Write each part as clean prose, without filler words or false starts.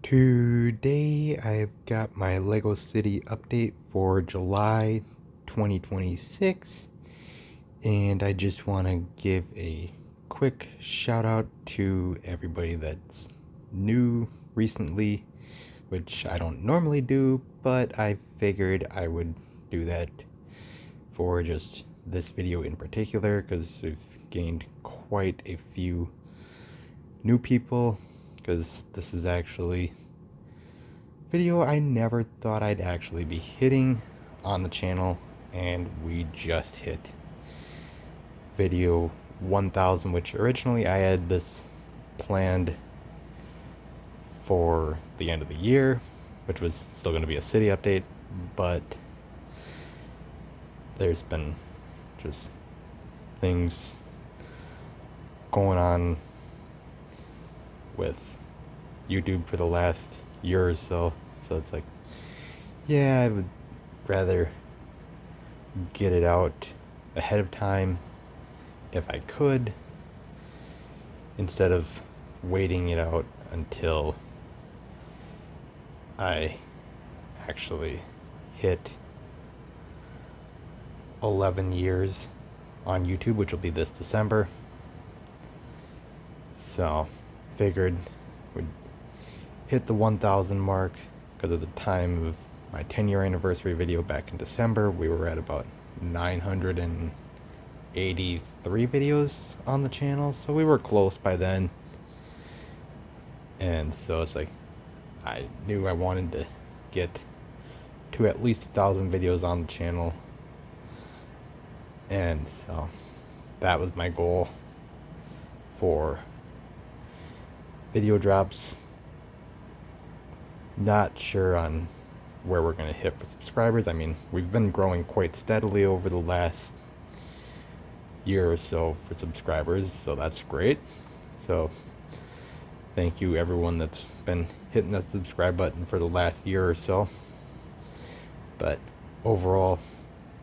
Today I've got my Lego City update for July 2026, and I just want to give a quick shout out to everybody that's new recently, which I don't normally do, but I figured I would do that for just this video in particular because we've gained quite a few new people, because this is actually video I never thought I'd actually be hitting on the channel, and we just hit video 1000, which originally I had this planned for the end of the year, which was still going to be a city update, but there's been just things going on with YouTube for the last year or so, so it's like, yeah, I would rather get it out ahead of time if I could, instead of waiting it out until I actually hit 11 years on YouTube, which will be this December. So figured we'd hit the 1000 mark, because at the time of my 10-year anniversary video back in December, we were at about 983 videos on the channel, so we were close by then. And so it's like, I knew I wanted to get to at least 1,000 videos on the channel, and so that was my goal for video drops. Not sure on where we're going to hit for subscribers. I mean, we've been growing quite steadily over the last year or so for subscribers, so that's great. So thank you everyone that's been hitting that subscribe button for the last year or so. But overall,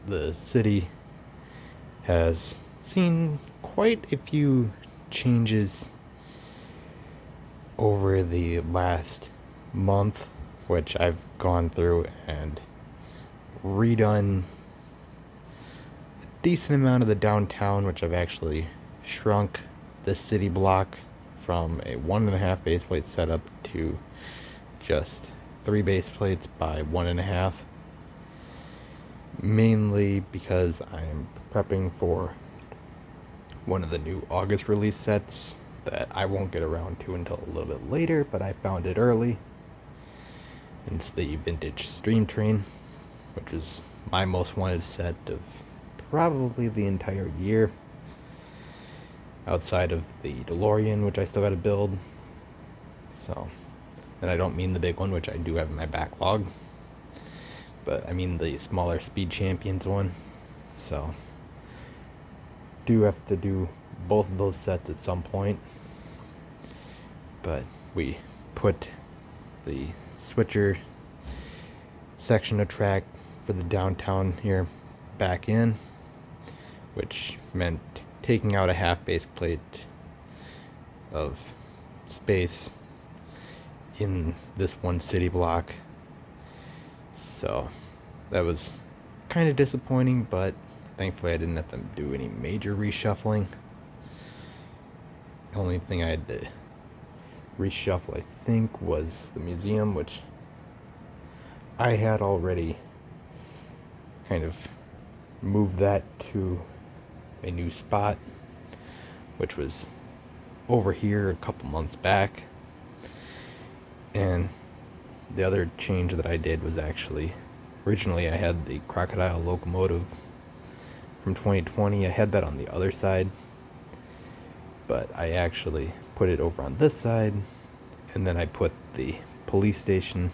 the city has seen quite a few changes over the last month, which I've gone through and redone a decent amount of the downtown, which I've actually shrunk this city block from a 1.5 base plate setup to just 3 base plates by 1.5, mainly because I'm prepping for one of the new August release sets that I won't get around to until a little bit later, but I found it early. It's the vintage Stream Train, which is my most wanted set of probably the entire year, outside of the DeLorean, which I still got to build. So, and I don't mean the big one, which I do have in my backlog, but I mean the smaller Speed Champions one. So do have to do both of those sets at some point. But we put the switcher section of track for the downtown here back in, which meant taking out a half base plate of space in this one city block. So that was kind of disappointing, but thankfully I didn't have to do any major reshuffling. The only thing I had to reshuffle, I think, was the museum, which I had already kind of moved that to a new spot, which was over here a couple months back. And the other change that I did was actually, originally I had the crocodile locomotive from 2020. I had that on the other side, but I actually put it over on this side, and then I put the police station,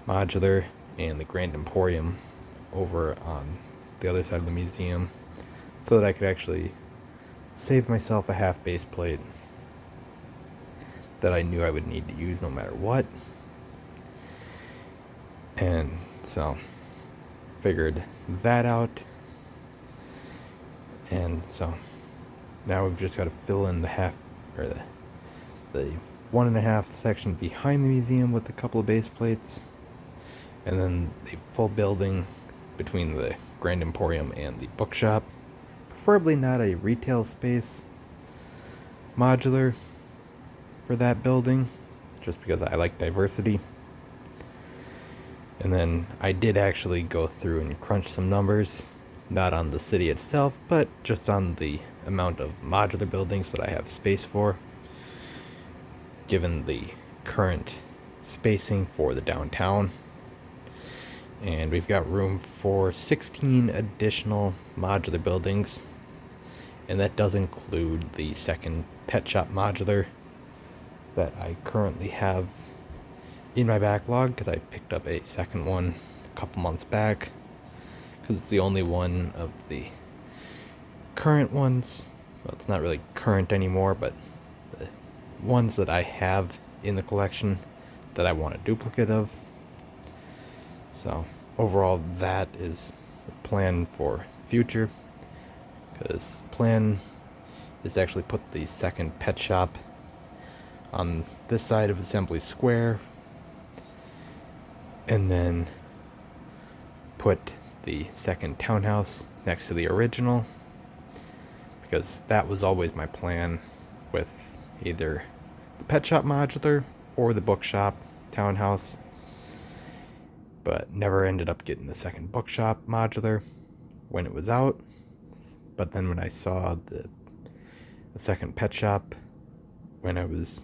Modular, and the Grand Emporium over on the other side of the museum, so that I could actually save myself a half base plate that I knew I would need to use no matter what. And so figured that out, and so now we've just got to fill in the half, or the 1.5 section behind the museum with a couple of base plates, and then the full building between the Grand Emporium and the bookshop. Preferably not a retail space modular for that building, just because I like diversity. And then I did actually go through and crunch some numbers, not on the city itself, but just on the amount of modular buildings that I have space for, given the current spacing for the downtown. And we've got room for 16 additional modular buildings, and that does include the second pet shop modular that I currently have in my backlog, because I picked up a second one a couple months back, because it's the only one of the current ones, well, it's not really current anymore, but the ones that I have in the collection that I want a duplicate of. So overall, that is the plan for future, because plan is to actually put the second pet shop on this side of Assembly Square, and then put the second townhouse next to the original, because that was always my plan with either the pet shop modular or the bookshop townhouse, but never ended up getting the second bookshop modular when it was out. But then when I saw the second pet shop when I was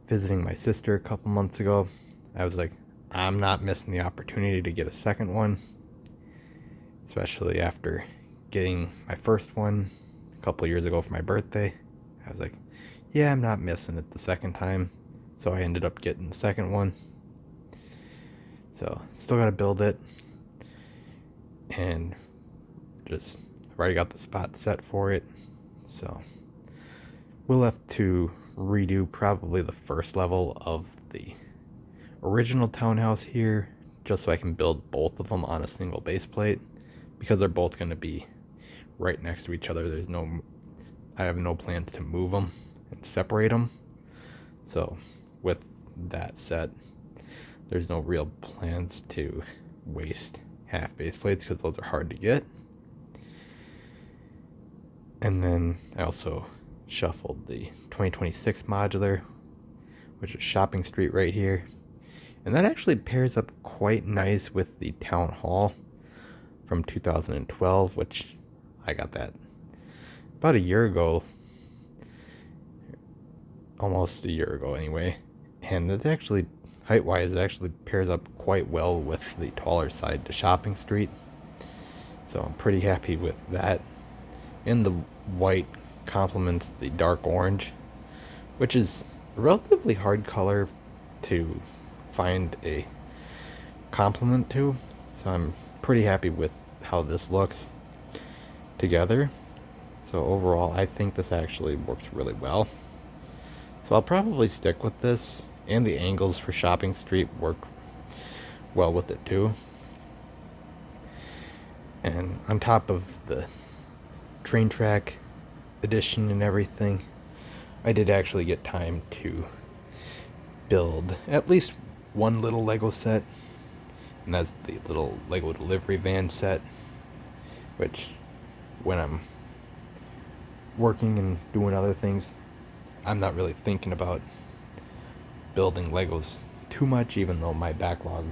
visiting my sister a couple months ago, I was like, I'm not missing the opportunity to get a second one, especially after getting my first one a couple years ago for my birthday. I was like, yeah, I'm not missing it the second time. So I ended up getting the second one. So still got to build it, and just I've already got the spot set for it. So we'll have to redo probably the first level of the original townhouse here, just so I can build both of them on a single base plate, because they're both going to be right next to each other. I have no plans to move them and separate them. So with that said, there's no real plans to waste half base plates, because those are hard to get. And then I also shuffled the 2026 modular, which is Shopping Street right here. And that actually pairs up quite nice with the Town Hall from 2012, which I got that about a year ago. Almost a year ago anyway. And it actually, height-wise, it actually pairs up quite well with the taller side to Shopping Street. So I'm pretty happy with that. And the white complements the dark orange, which is a relatively hard color to find a complement to. So I'm pretty happy with how this looks together. So overall, I think this actually works really well. So I'll probably stick with this, and the angles for Shopping Street work well with it too. And on top of the train track edition and everything, I did actually get time to build at least one little Lego set, and that's the little Lego delivery van set, which when I'm working and doing other things, I'm not really thinking about building Legos too much, even though my backlog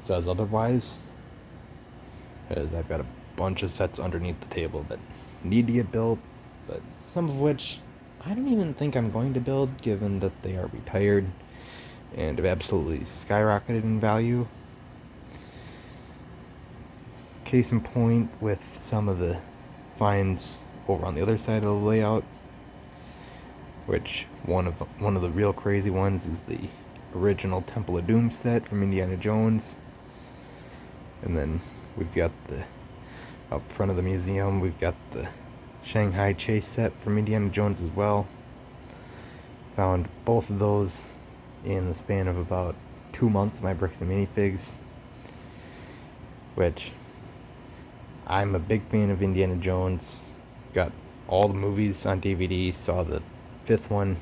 says otherwise, because I've got a bunch of sets underneath the table that need to get built, but some of which I don't even think I'm going to build, given that they are retired and have absolutely skyrocketed in value. Case in point with some of the finds over on the other side of the layout, which one of the real crazy ones is the original Temple of Doom set from Indiana Jones. And then we've got up front of the museum, we've got the Shanghai Chase set from Indiana Jones as well. Found both of those in the span of about 2 months, my bricks and minifigs, which I'm a big fan of Indiana Jones. Got all the movies on DVD, saw the 5th one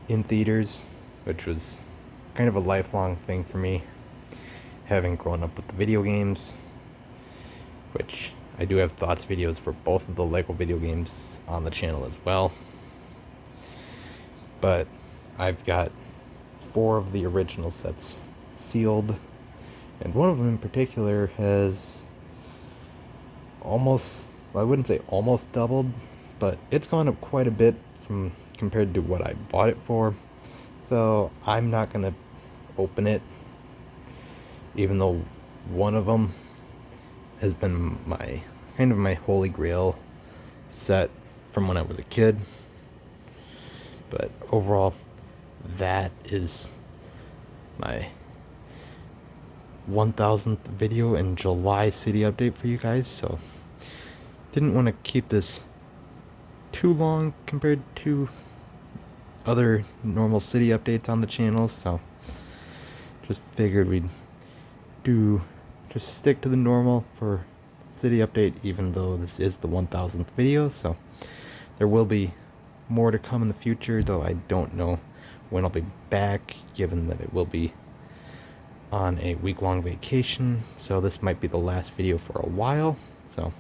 in theaters, which was kind of a lifelong thing for me, having grown up with the video games, which I do have thoughts videos for both of the Lego video games on the channel as well. But I've got 4 of the original sets sealed, and one of them in particular has almost, well, I wouldn't say almost doubled, but it's gone up quite a bit from compared to what I bought it for. So I'm not gonna open it, even though one of them has been my kind of my holy grail set from when I was a kid. But overall, that is my 1000th video in July city update for you guys. So didn't want to keep this too long compared to other normal city updates on the channel, so just figured we'd just stick to the normal for city update, even though this is the 1000th video. So there will be more to come in the future, though I don't know when I'll be back, given that it will be on a week-long vacation. So this might be the last video for a while. So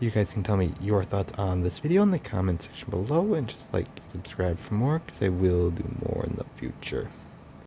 you guys can tell me your thoughts on this video in the comment section below, and just like and subscribe for more, because I will do more in the future.